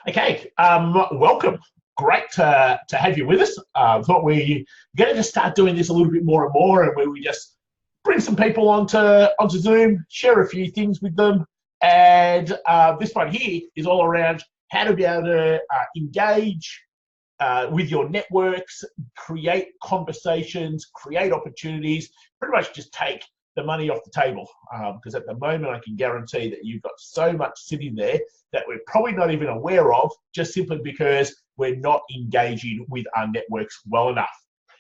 Okay, welcome. Great to have you with us. Thought we're going to just start doing this a little bit more and more, and where we just bring some people onto Zoom, share a few things with them, and this one here is all around how to be able to engage with your networks, create conversations, create opportunities, pretty much just take the money off the table. Because at the moment, I can guarantee that you've got so much sitting there that we're probably not even aware of, just simply because we're not engaging with our networks well enough.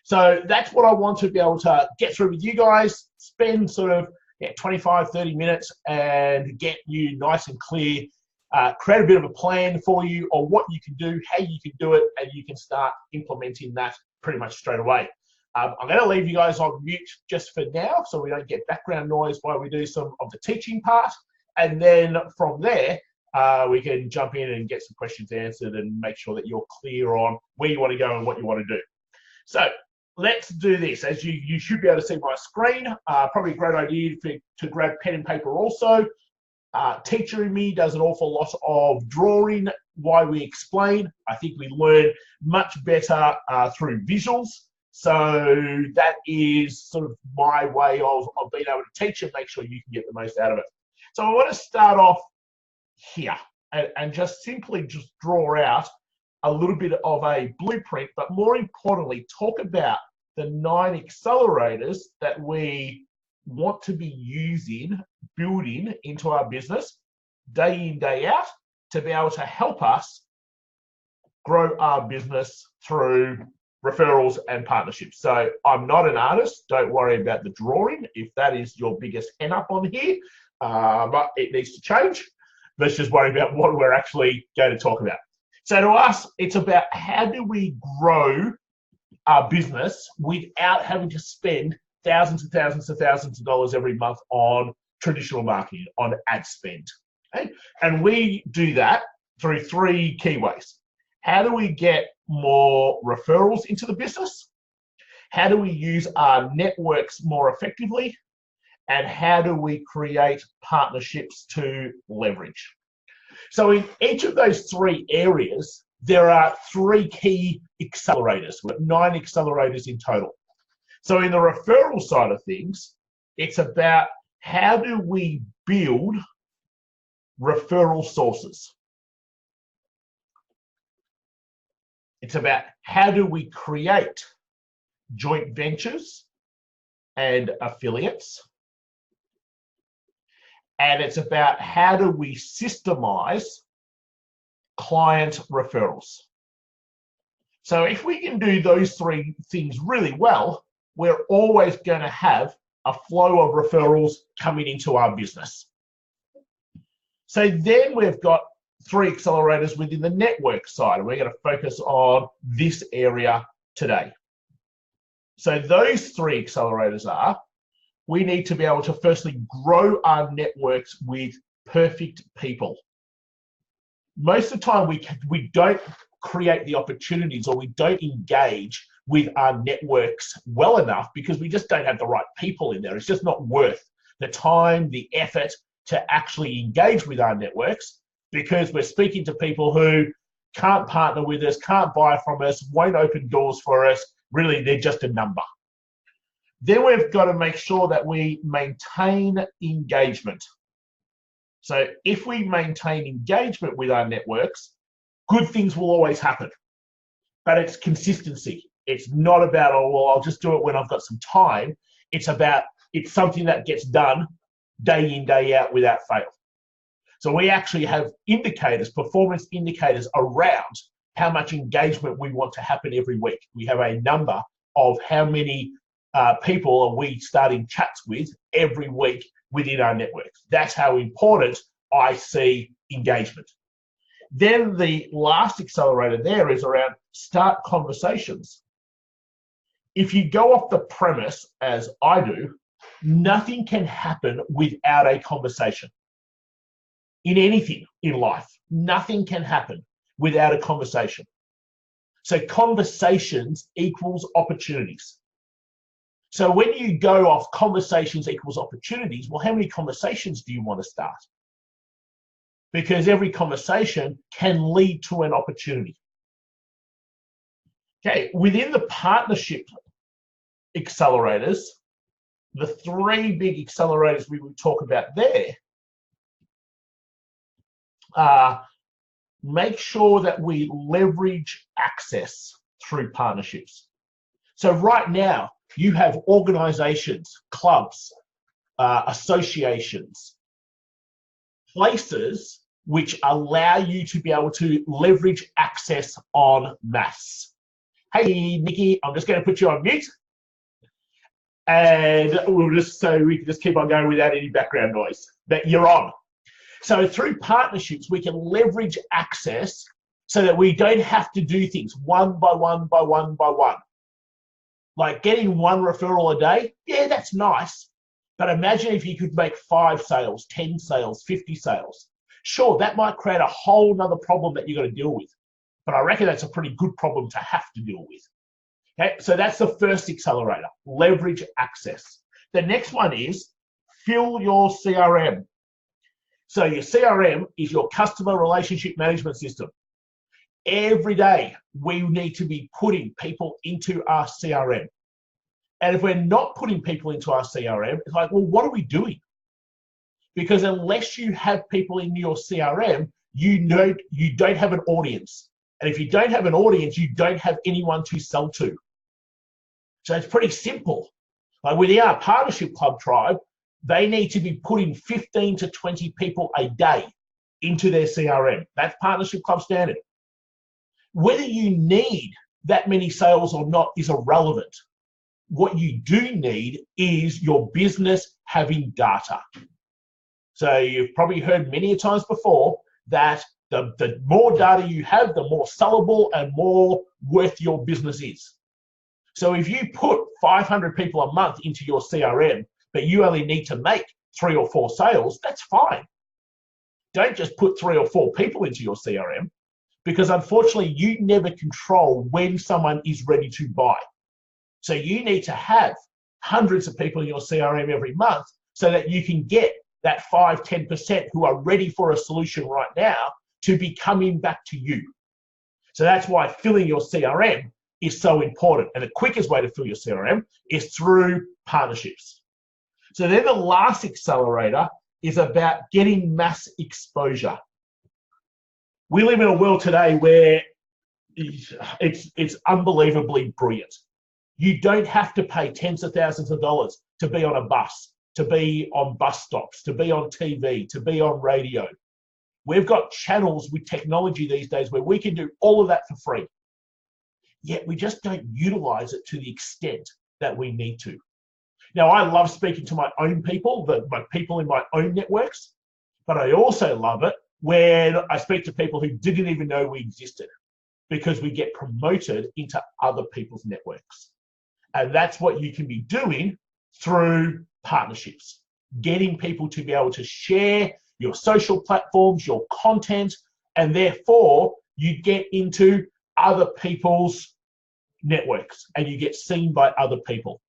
So that's what I want to be able to get through with you guys, spend sort of 25, 30 minutes and get you nice and clear, create a bit of a plan for you on what you can do, how you can do it, and you can start implementing that pretty much straight away. I'm going to leave you guys on mute just for now so we don't get background noise while we do some of the teaching part. And then from there, we can jump in and get some questions answered and make sure that you're clear on where you want to go and what you want to do. So let's do this. As you should be able to see my screen, probably a great idea to grab pen and paper also. Teacher in me does an awful lot of drawing while we explain. I think we learn much better through visuals. So that is sort of my way of being able to teach and make sure you can get the most out of it. So I want to start off here and just simply just draw out a little bit of a blueprint, but more importantly, talk about the 9 accelerators that we want to be using, building into our business day in, day out to be able to help us grow our business through referrals and partnerships. So I'm not an artist. Don't worry about the drawing if that is your biggest hang up on here, but it needs to change. Let's just worry about what we're actually going to talk about. So to us, it's about how do we grow our business without having to spend thousands and thousands and thousands of dollars every month on traditional marketing, on ad spend. Okay? And we do that through 3 key ways. How do we get more referrals into the business? How do we use our networks more effectively? And how do we create partnerships to leverage? So in each of those 3 areas, there are 3 key accelerators. We've got 9 accelerators in total. So in the referral side of things, it's about how do we build referral sources? It's about how do we create joint ventures and affiliates? And it's about how do we systemize client referrals? So if we can do those 3 things really well, we're always going to have a flow of referrals coming into our business. So then we've got 3 accelerators within the network side, and we're going to focus on this area today. So those 3 accelerators are, we need to be able to firstly grow our networks with perfect people. Most of the time we don't create the opportunities, or we don't engage with our networks well enough because we just don't have the right people in there. It's just not worth the time, the effort to actually engage with our networks, because we're speaking to people who can't partner with us, can't buy from us, won't open doors for us. Really, they're just a number. Then we've got to make sure that we maintain engagement. So if we maintain engagement with our networks, good things will always happen. But it's consistency. It's not about, oh, well, I'll just do it when I've got some time. It's about, it's something that gets done day in, day out without fail. So we actually have indicators, performance indicators around how much engagement we want to happen every week. We have a number of how many people are we starting chats with every week within our networks. That's how important I see engagement. Then the last accelerator there is around start conversations. If you go off the premise, as I do, nothing can happen without a conversation. In anything in life, nothing can happen without a conversation. So conversations equals opportunities. So when you go off conversations equals opportunities, well, how many conversations do you want to start? because every conversation can lead to an opportunity. Okay, within the partnership accelerators, the three big accelerators we would talk about there are make sure that we leverage access through partnerships. So right now, you have organizations, clubs, associations, places which allow you to be able to leverage access en masse. Hey, Nikki, I'm just going to put you on mute. And we'll just so we can just keep on going without any background noise. But you're on. So through partnerships, we can leverage access so that we don't have to do things one by one by one by one. Like getting one referral a day, yeah, that's nice. But imagine if you could make 5 sales, 10 sales, 50 sales. Sure, that might create a whole nother problem that you've got to deal with. But I reckon that's a pretty good problem to have to deal with. Okay, so that's the first accelerator, leverage access. The next one is fill your CRM. So your CRM is your customer relationship management system. Every day, we need to be putting people into our CRM. And if we're not putting people into our CRM, it's like, well, what are we doing? Because unless you have people in your CRM, you don't have an audience. And if you don't have an audience, you don't have anyone to sell to. So it's pretty simple. Like within our partnership club tribe, they need to be putting 15 to 20 people a day into their CRM. That's partnership club standard. Whether you need that many sales or not is irrelevant. What you do need is your business having data. So you've probably heard many times before that the more data you have, the more sellable and more worth your business is. So if you put 500 people a month into your CRM, but you only need to make 3 or 4 sales, that's fine. Don't just put 3 or 4 people into your CRM, because unfortunately you never control when someone is ready to buy. So you need to have hundreds of people in your CRM every month so that you can get that 5–10% who are ready for a solution right now to be coming back to you. So that's why filling your CRM is so important. And the quickest way to fill your CRM is through partnerships. So then the last accelerator is about getting mass exposure. We live in a world today where it's unbelievably brilliant. You don't have to pay tens of thousands of dollars to be on a bus, to be on bus stops, to be on TV, to be on radio. We've got channels with technology these days where we can do all of that for free. Yet we just don't utilize it to the extent that we need to. Now, I love speaking to my own people, my people in my own networks, but I also love it when I speak to people who didn't even know we existed, because we get promoted into other people's networks. And that's what you can be doing through partnerships, getting people to be able to share your social platforms, your content, and therefore you get into other people's networks and you get seen by other people.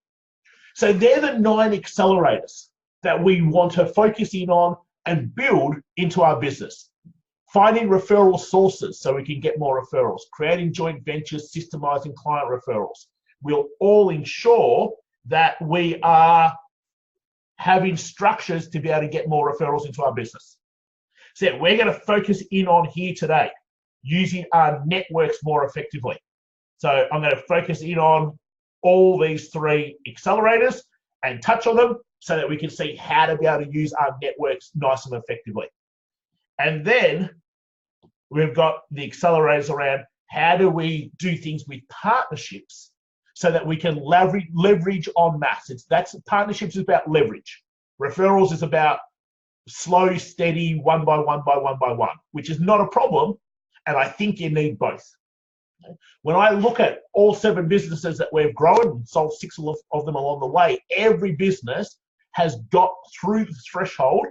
So they're the 9 accelerators that we want to focus in on and build into our business. Finding referral sources so we can get more referrals, creating joint ventures, systemizing client referrals. We'll all ensure that we are having structures to be able to get more referrals into our business. So we're going to focus in on here today, using our networks more effectively. So I'm going to focus in on all these 3 accelerators and touch on them so that we can see how to be able to use our networks nice and effectively. And then we've got the accelerators around how do we do things with partnerships so that we can leverage en masse. Partnerships is about leverage. Referrals is about slow, steady, one by one by one by one, which is not a problem. And I think you need both. When I look at all 7 businesses that we've grown and sold 6 of them along the way, every business has got through the threshold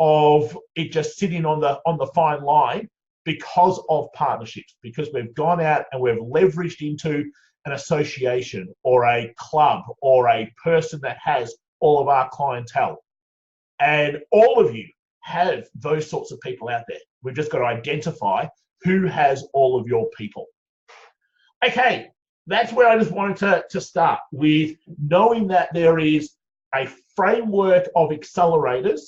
of it just sitting on the fine line because of partnerships, because we've gone out and we've leveraged into an association or a club or a person that has all of our clientele. And all of you have those sorts of people out there. We've just got to identify who has all of your people. Okay, that's where I just wanted to start with, knowing that there is a framework of accelerators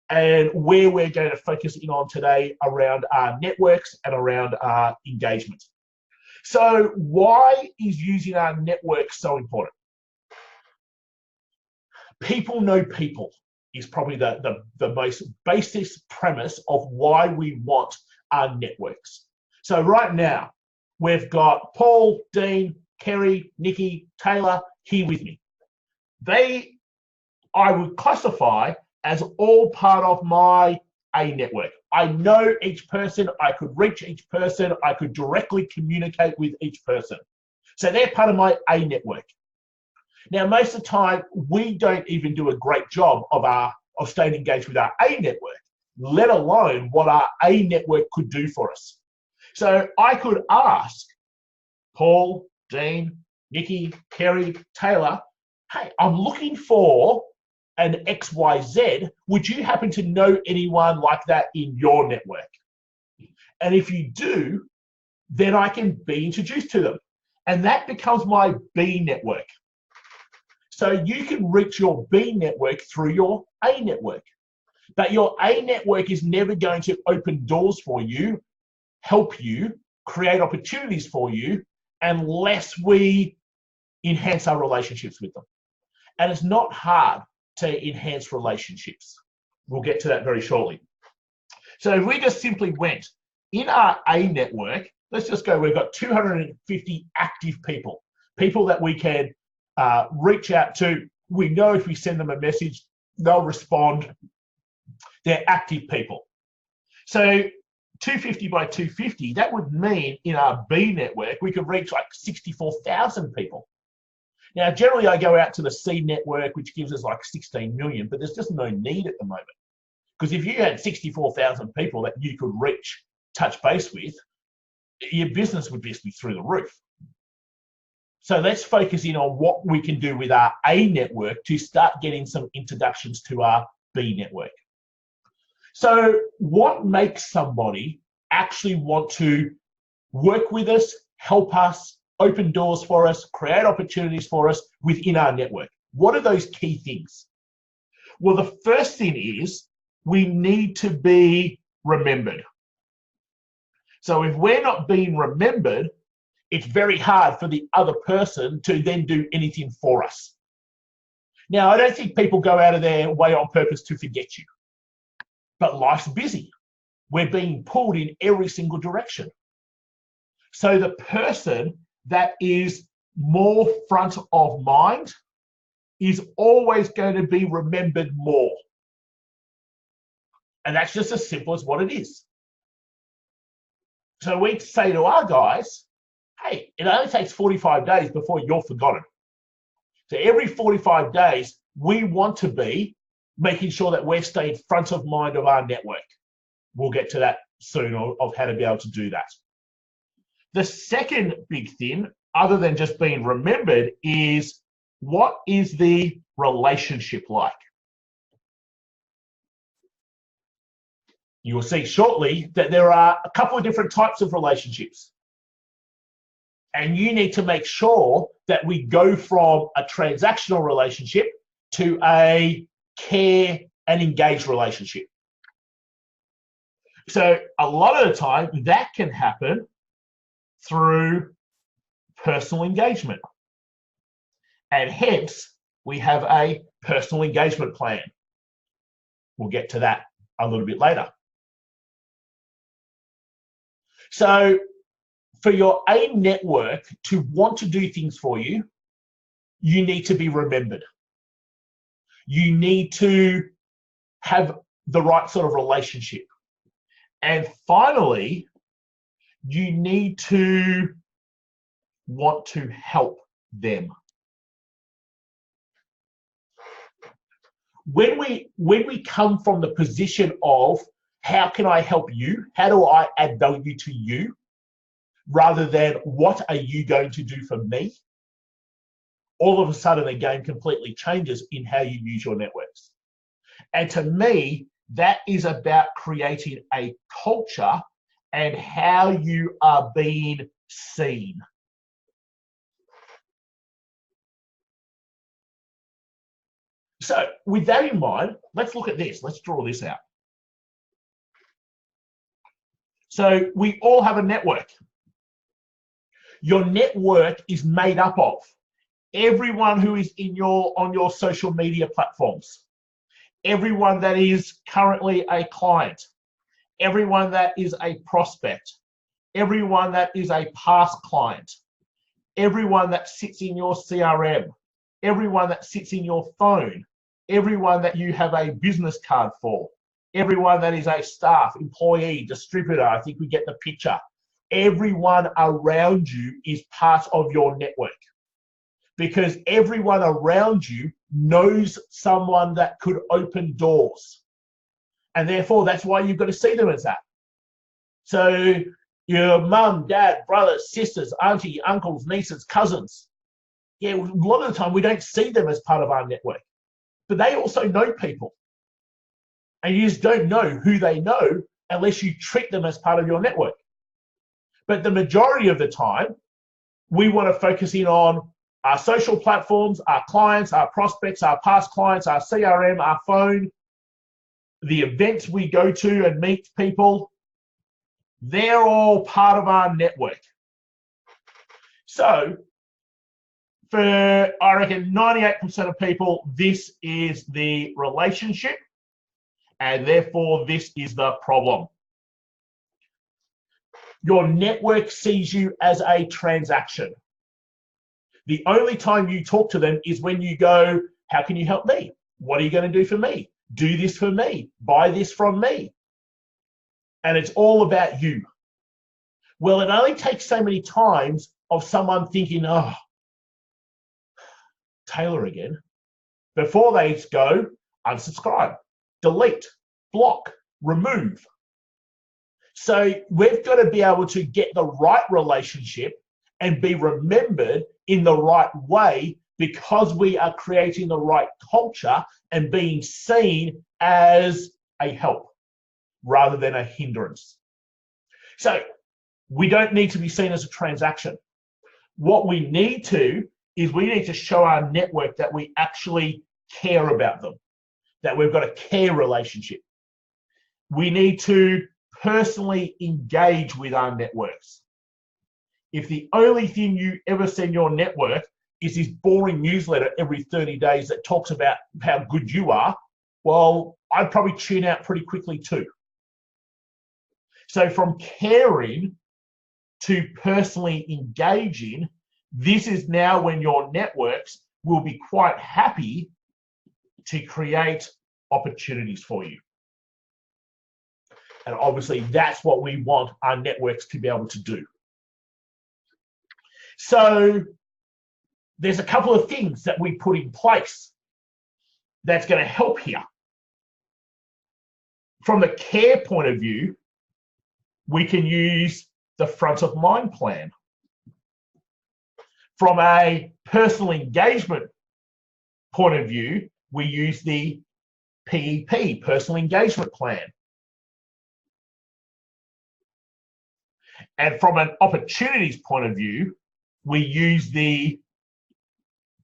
and where we're going to focus in on today around our networks and around our engagement. So why is using our network so important? People know people is probably the most basic premise of why we want our networks. So right now, we've got Paul, Dean, Kerry, Nikki, Taylor here with me. I would classify as all part of my A network. I know each person, I could reach each person, I could directly communicate with each person. So they're part of my A network. Now, most of the time, we don't even do a great job of staying engaged with our A network, let alone what our A network could do for us. So I could ask Paul, Dean, Nikki, Kerry, Taylor, hey, I'm looking for an XYZ. Would you happen to know anyone like that in your network? And if you do, then I can be introduced to them. And that becomes my B network. So you can reach your B network through your A network. But your A network is never going to open doors for you, help you, create opportunities for you, unless we enhance our relationships with them. And it's not hard to enhance relationships. We'll get to that very shortly. So if we just simply went in our A network, let's just go, we've got 250 active people that we can reach out to. We know if we send them a message, they'll respond. They're active people. So 250 by 250, that would mean in our B network, we could reach like 64,000 people. Now, generally I go out to the C network, which gives us like 16 million, but there's just no need at the moment. Because if you had 64,000 people that you could reach, touch base with, your business would just be through the roof. So let's focus in on what we can do with our A network to start getting some introductions to our B network. So what makes somebody actually want to work with us, help us, open doors for us, create opportunities for us within our network? What are those key things? Well, the first thing is we need to be remembered. So if we're not being remembered, it's very hard for the other person to then do anything for us. Now, I don't think people go out of their way on purpose to forget you, but life's busy. We're being pulled in every single direction. So the person that is more front of mind is always going to be remembered more. And that's just as simple as what it is. So we say to our guys, hey, it only takes 45 days before you're forgotten. So every 45 days, we want to be making sure that we're staying front of mind of our network. We'll get to that soon of how to be able to do that. The second big thing, other than just being remembered, is what is the relationship like? You will see shortly that there are a couple of different types of relationships. And you need to make sure that we go from a transactional relationship to a care and engaged relationship. So a lot of the time that can happen through personal engagement. And hence we have a personal engagement plan. We'll get to that a little bit later. So for your A network to want to do things for you, you need to be remembered. You need to have the right sort of relationship. And finally, you need to want to help them. When we come from the position of how can I help you? How do I add value to you? Rather than what are you going to do for me? All of a sudden the game completely changes in how you use your networks. And to me, That is about creating a culture and how you are being seen. So with that in mind, let's look at this. Let's draw this out. So we all have a network. Your network is made up of everyone who is on your social media platforms, everyone that is currently a client, everyone that is a prospect, everyone that is a past client, everyone that sits in your CRM, everyone that sits in your phone, everyone that you have a business card for, everyone that is a staff, employee, distributor. I think we get the picture. Everyone around you is part of your network, because everyone around you knows someone that could open doors. And therefore, that's why you've got to see them as that. So your mum, dad, brothers, sisters, auntie, uncles, nieces, cousins. Yeah, a lot of the time we don't see them as part of our network, but they also know people. And you just don't know who they know unless you treat them as part of your network. But the majority of the time, we want to focus in on our social platforms, our clients, our prospects, our past clients, our CRM, our phone, the events we go to and meet people. They're all part of our network. So for, I reckon, 98% of people, this is the relationship, and therefore this is the problem. Your network sees you as a transaction. The only time you talk to them is when you go, how can you help me? What are you going to do for me? Do this for me. Buy this from me. And it's all about you. Well, it only takes so many times of someone thinking, oh, Taylor again, before they go, unsubscribe, delete, block, remove. So we've got to be able to get the right relationship and be remembered in the right way, because we are creating the right culture and being seen as a help rather than a hindrance. So we don't need to be seen as a transaction. What we need to is we need to show our network that we actually care about them, that we've got a care relationship. We need to personally engage with our networks. If the only thing you ever send your network is this boring newsletter every 30 days that talks about how good you are, well, I'd probably tune out pretty quickly too. So from caring to personally engaging, this is now when your networks will be quite happy to create opportunities for you. And obviously that's what we want our networks to be able to do. So there's a couple of things that we put in place that's going to help here. From the care point of view, we can use the front of mind plan. From a personal engagement point of view, we use the PEP, personal engagement plan. And from an opportunities point of view, we use the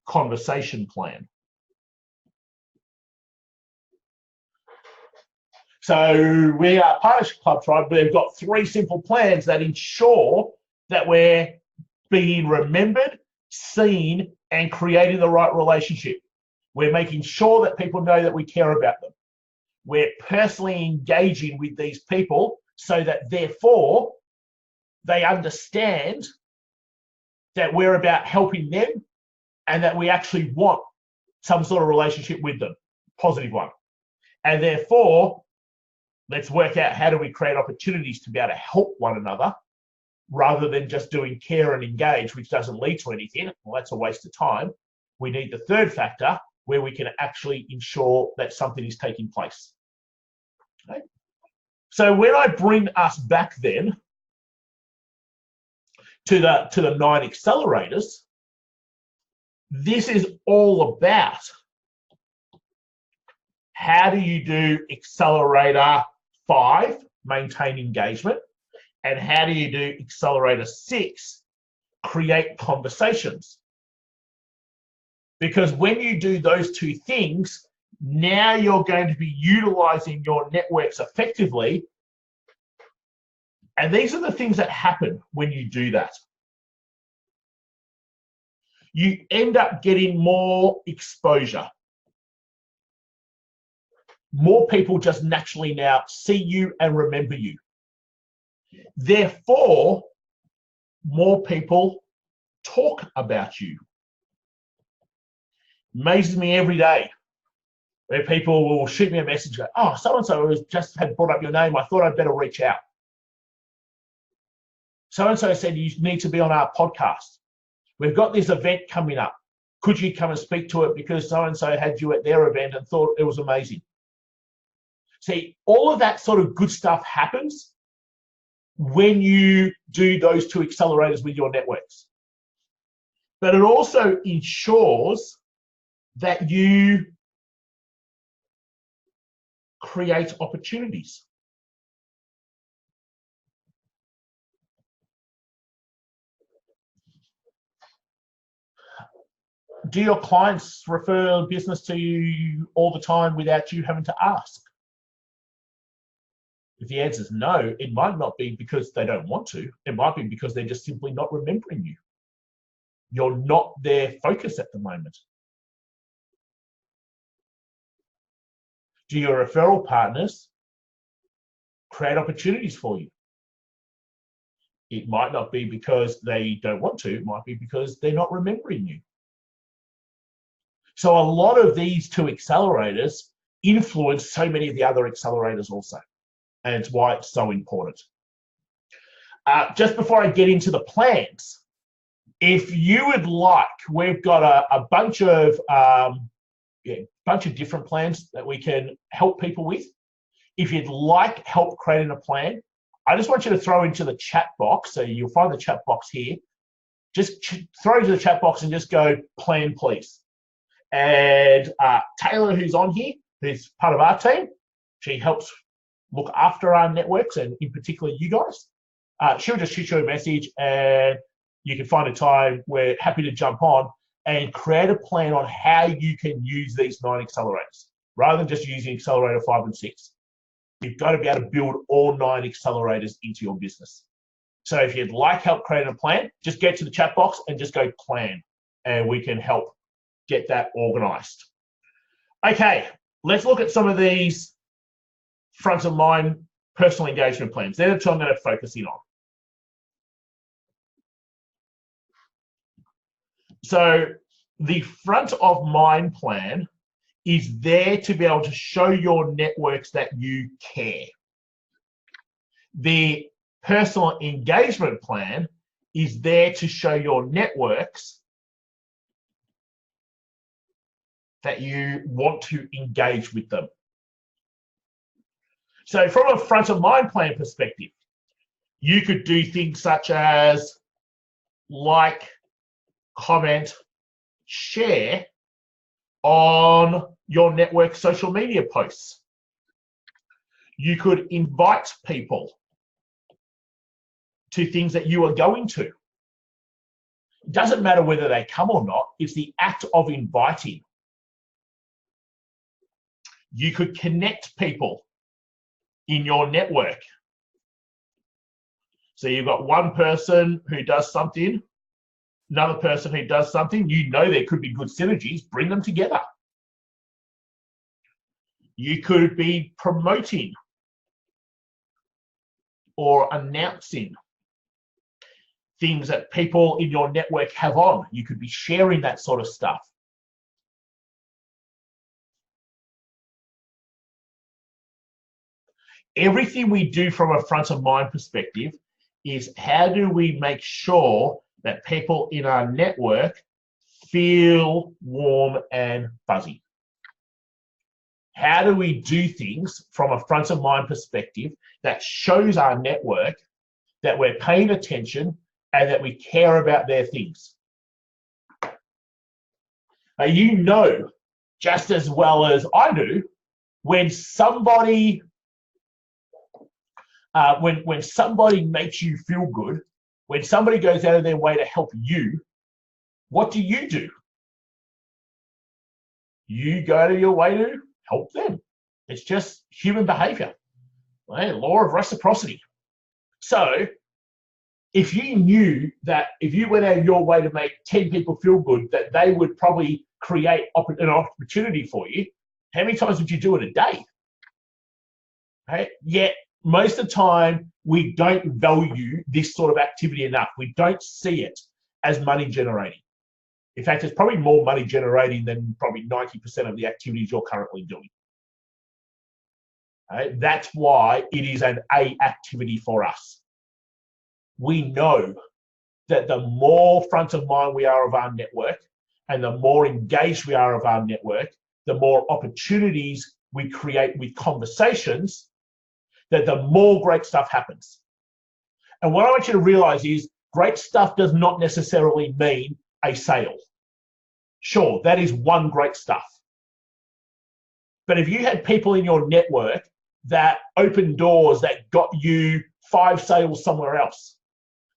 conversation plan. So we are Partnership Club Tribe. We've got 3 simple plans that ensure that we're being remembered, seen, and creating the right relationship. We're making sure that people know that we care about them. We're personally engaging with these people so that therefore they understand that we're about helping them and that we actually want some sort of relationship with them, positive one. And therefore, let's work out how do we create opportunities to be able to help one another rather than just doing care and engage, which doesn't lead to anything. Well, that's a waste of time. We need the third factor where we can actually ensure that something is taking place. Okay? So when I bring us back then to the 9 accelerators, this is all about how do you do accelerator 5, maintain engagement, and how do you do accelerator 6, create conversations? Because when you do those 2 things, now you're going to be utilizing your networks effectively. And these are the things that happen when you do that. You end up getting more exposure. More people just naturally now see you and remember you. Therefore, more people talk about you. Amazes me every day where people will shoot me a message, go, oh, so-and-so just had brought up your name. I thought I'd better reach out. So-and-so said you need to be on our podcast. We've got this event coming up. Could you come and speak to it because so-and-so had you at their event and thought it was amazing? See, all of that sort of good stuff happens when you do those 2 accelerators with your networks. But it also ensures that you create opportunities. Do your clients refer business to you all the time without you having to ask? If the answer is no, it might not be because they don't want to. It might be because they're just simply not remembering you. You're not their focus at the moment. Do your referral partners create opportunities for you? It might not be because they don't want to. It might be because they're not remembering you. So a lot of these 2 accelerators influence so many of the other accelerators also. And it's why it's so important. Just before I get into the plans, if you would like, we've got a bunch of different plans that we can help people with. If you'd like help creating a plan, I just want you to throw into the chat box. So you'll find the chat box here. Just throw into the chat box and just go plan, please. And Taylor, who's on here, who's part of our team, she helps look after our networks and in particular you guys. She'll just shoot you a message and you can find a time. We're happy to jump on and create a plan on how you can use these 9 accelerators rather than just using accelerator 5 and 6. You've got to be able to build all 9 accelerators into your business. So if you'd like help creating a plan, just get to the chat box and just go plan and we can help get that organized. Okay, let's look at some of these front of mind personal engagement plans. They're the 2 I'm going to focus in on. So the front of mind plan is there to be able to show your networks that you care. The personal engagement plan is there to show your networks that you want to engage with them. So from a front of mind plan perspective, you could do things such as like, comment, share on your network social media posts. You could invite people to things that you are going to. It doesn't matter whether they come or not, it's the act of inviting. You could connect people in your network. So you've got one person who does something, another person who does something, you know there could be good synergies, bring them together. You could be promoting or announcing things that people in your network have on. You could be sharing that sort of stuff. Everything we do from a front of mind perspective is how do we make sure that people in our network feel warm and fuzzy? How do we do things from a front of mind perspective that shows our network that we're paying attention and that we care about their things? Now, you know just as well as I do when somebody when somebody makes you feel good, when somebody goes out of their way to help you, what do? You go out of your way to help them. It's just human behavior, right? Law of reciprocity. So if you knew that if you went out of your way to make 10 people feel good, that they would probably create an opportunity for you, how many times would you do it a day? Right? Yet most of the time, we don't value this sort of activity enough. We don't see it as money generating. In fact, it's probably more money generating than probably 90% of the activities you're currently doing. Right? That's why it is an A activity for us. We know that the more front of mind we are of our network and the more engaged we are of our network, the more opportunities we create with conversations, that the more great stuff happens. And what I want you to realize is great stuff does not necessarily mean a sale. Sure, that is one great stuff. But if you had people in your network that opened doors that got you 5 sales somewhere else,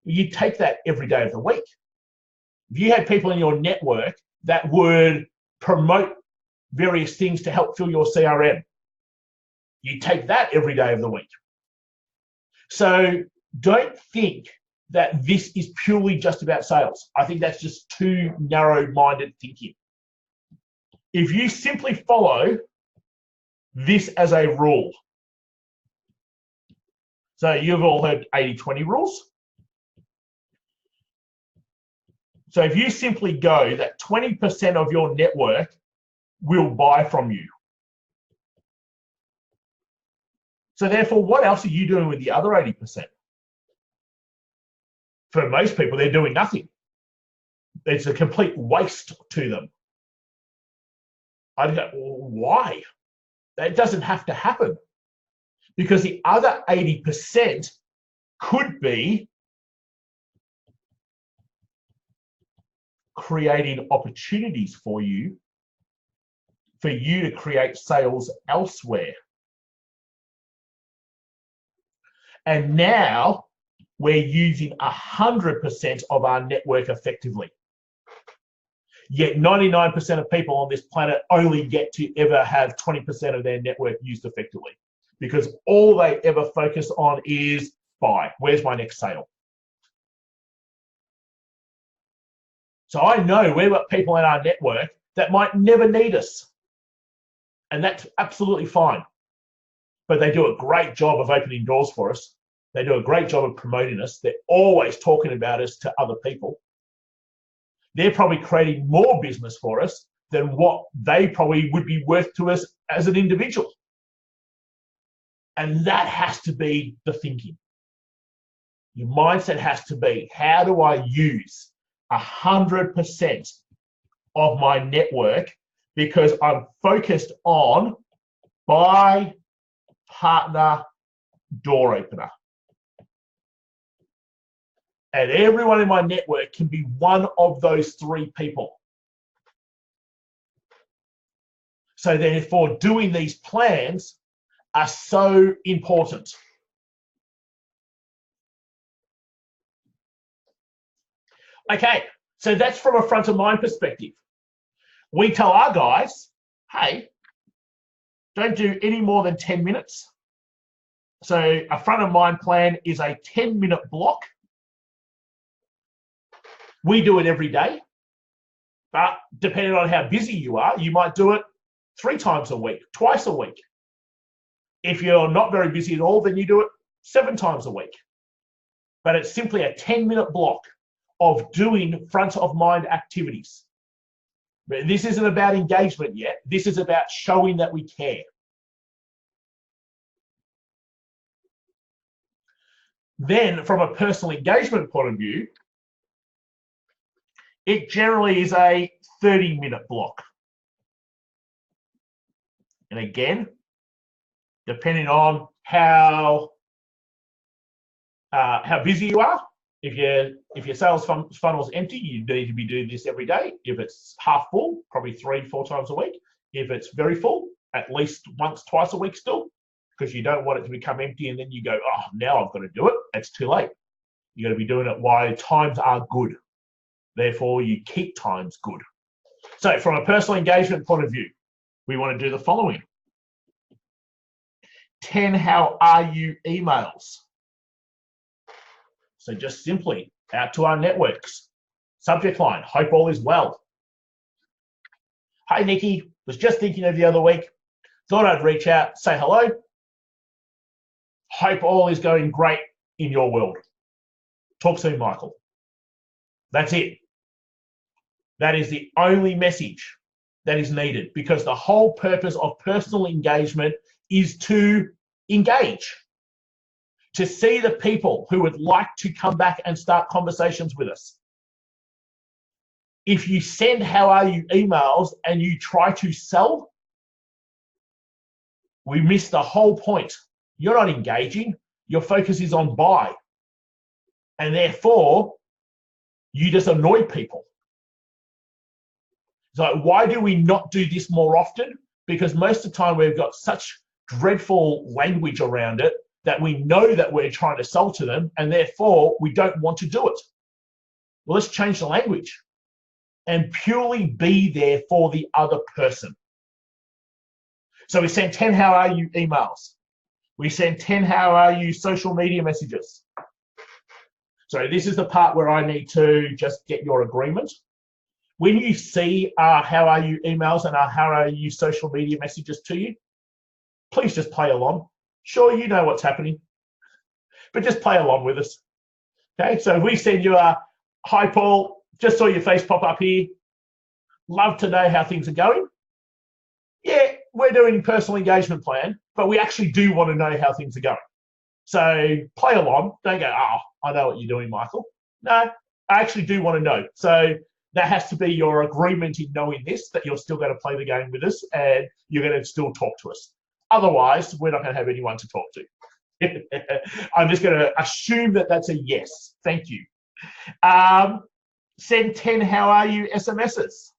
you'd take that every day of the week. If you had people in your network that would promote various things to help fill your CRM, you take that every day of the week. So don't think that this is purely just about sales. I think that's just too narrow-minded thinking. If you simply follow this as a rule, so you've all heard 80-20 rules. So if you simply go that 20% of your network will buy from you, so therefore, what else are you doing with the other 80%? For most people, they're doing nothing. It's a complete waste to them. I go, well, why? That doesn't have to happen. Because the other 80% could be creating opportunities for you to create sales elsewhere. And now we're using 100% of our network effectively. Yet 99% of people on this planet only get to ever have 20% of their network used effectively, because all they ever focus on is buy. Where's my next sale? So I know we've got people in our network that might never need us, and that's absolutely fine. But they do a great job of opening doors for us. They do a great job of promoting us. They're always talking about us to other people. They're probably creating more business for us than what they probably would be worth to us as an individual. And that has to be the thinking. Your mindset has to be, how do I use 100% of my network, because I'm focused on buy, partner, door opener. And everyone in my network can be one of those 3 people. So therefore, doing these plans are so important. Okay, so that's from a front of mind perspective. We tell our guys, hey, don't do any more than 10 minutes. So a front of mind plan is a 10-minute block. We do it every day, but depending on how busy you are, you might do it 3 times a week, twice a week. If you're not very busy at all, then you do it 7 times a week. But it's simply a 10-minute block of doing front of mind activities. But this isn't about engagement yet. This is about showing that we care. Then from a personal engagement point of view, it generally is a 30-minute block. And again, depending on how busy you are, if your sales funnel is empty, you need to be doing this every day. If it's half full, probably 3-4 times a week. If it's very full, at least once, twice a week still, because you don't want it to become empty and then you go, oh, now I've got to do it. It's too late. You got to be doing it while times are good. Therefore, you keep times good. So from a personal engagement point of view, we want to do the following. 10 how are you emails. So just simply out to our networks. Subject line, hope all is well. Hi, Nikki. Was just thinking of the other week. Thought I'd reach out, say hello. Hope all is going great in your world. Talk soon, Michael. That's it. That is the only message that is needed, because the whole purpose of personal engagement is to engage, to see the people who would like to come back and start conversations with us. If you send how are you emails and you try to sell, we miss the whole point. You're not engaging. Your focus is on buy. And therefore, you just annoy people. So why do we not do this more often? Because most of the time we've got such dreadful language around it that we know that we're trying to sell to them, and therefore we don't want to do it. Well, let's change the language and purely be there for the other person. So we send 10 how are you emails. We send 10 how are you social media messages. So this is the part where I need to just get your agreement. When you see our how are you emails and our how are you social media messages to you, please just play along. Sure, you know what's happening, but just play along with us. Okay, so if we send you a, hi Paul, just saw your face pop up here. Love to know how things are going. Yeah, we're doing personal engagement plan, but we actually do want to know how things are going. So play along. Don't go, oh, I know what you're doing, Michael. No, I actually do want to know. So that has to be your agreement in knowing this, that you're still going to play the game with us and you're going to still talk to us. Otherwise, we're not going to have anyone to talk to. I'm just going to assume that that's a yes. Thank you. Send 10 how are you SMSs.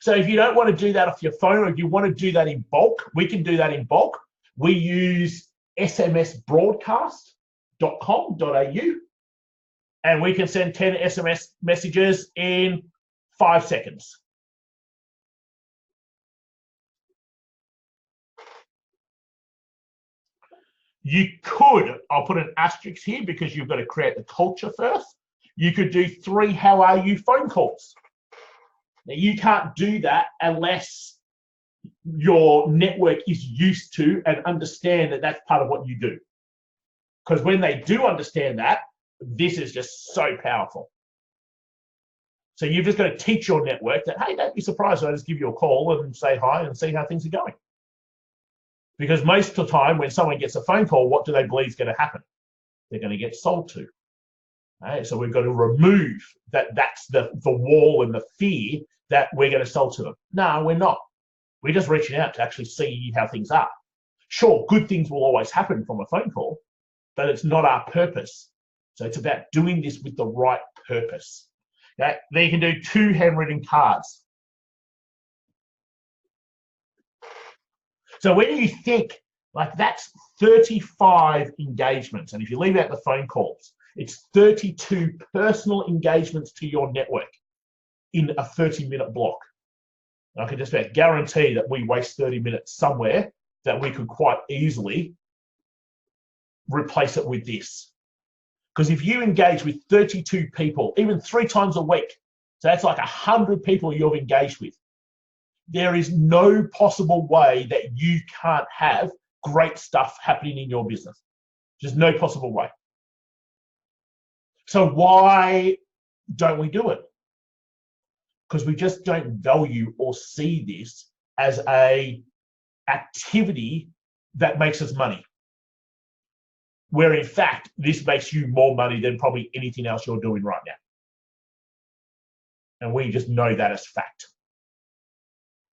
So if you don't want to do that off your phone, or if you want to do that in bulk, we can do that in bulk. We use smsbroadcast.com.au, and we can send 10 SMS messages in 5 seconds. You could, I'll put an asterisk here because you've got to create the culture first. You could do 3 how are you phone calls. Now, you can't do that unless your network is used to and understand that that's part of what you do. Because when they do understand that, this is just so powerful. So you've just got to teach your network that, hey, don't be surprised if I just give you a call and say hi and see how things are going. Because most of the time when someone gets a phone call, what do they believe is going to happen? They're going to get sold to. Right? So we've got to remove that's the wall and the fear that we're going to sell to them. No, we're not. We're just reaching out to actually see how things are. Sure, good things will always happen from a phone call, but it's not our purpose. So it's about doing this with the right purpose. Okay? Then you can do 2 handwritten cards. So when you think, like, that's 35 engagements, and if you leave out the phone calls, it's 32 personal engagements to your network in a 30-minute block. I can just about guarantee that we waste 30 minutes somewhere that we could quite easily replace it with this. Because if you engage with 32 people, even 3 times a week, so that's like 100 people you've engaged with, there is no possible way that you can't have great stuff happening in your business. There's no possible way. So why don't we do it? Because we just don't value or see this as a activity that makes us money. Where in fact, this makes you more money than probably anything else you're doing right now. And we just know that as fact.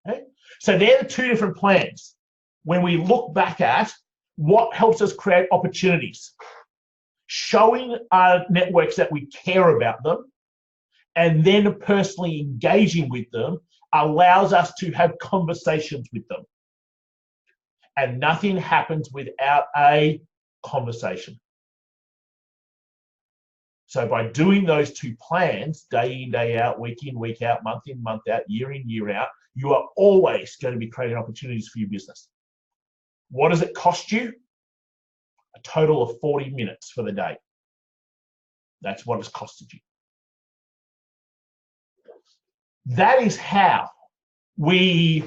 Okay? So they're the 2 different plans. When we look back at what helps us create opportunities, showing our networks that we care about them, and then personally engaging with them allows us to have conversations with them. And nothing happens without a conversation. So by doing those two plans, day in, day out, week in, week out, month in, month out, year in, year out, you are always going to be creating opportunities for your business. What does it cost you? A total of 40 minutes for the day. That's what it's costed you. That is how we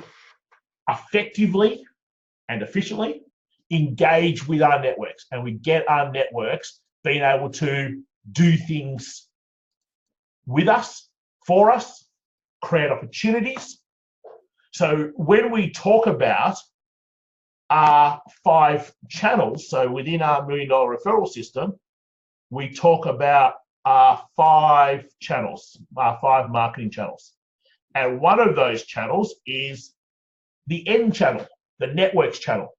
effectively and efficiently engage with our networks, and we get our networks being able to do things with us, for us, create opportunities. So when we talk about our 5 channels, so within our $1 million referral system, we talk about our 5 channels, our 5 marketing channels. And one of those channels is the end channel, the networks channel.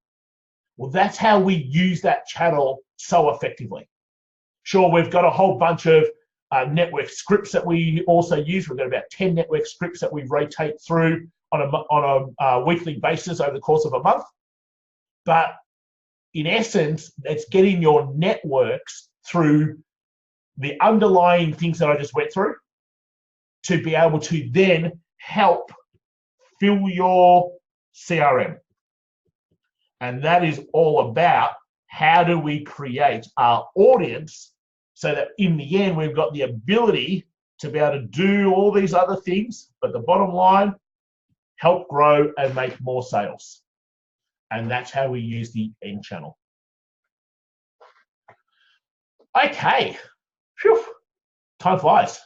Well, that's how we use that channel so effectively. Sure, we've got a whole bunch of network scripts that we also use. We've got about 10 network scripts that we rotate through on a weekly basis over the course of a month. But in essence, it's getting your networks through the underlying things that I just went through to be able to then help fill your CRM. And that is all about how do we create our audience so that in the end, we've got the ability to be able to do all these other things, but the bottom line, help grow and make more sales. And that's how we use the end channel. Okay, phew, time flies.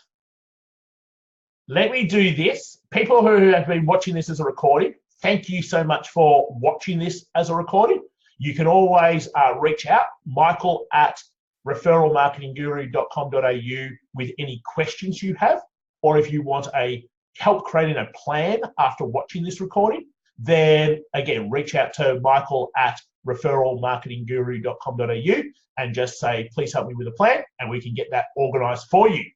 Let me do this. People who have been watching this as a recording, thank you so much for watching this as a recording. You can always reach out, michael@referralmarketingguru.com.au with any questions you have, or if you want help creating a plan after watching this recording, then again, reach out to michael@referralmarketingguru.com.au and just say, please help me with a plan, and we can get that organized for you.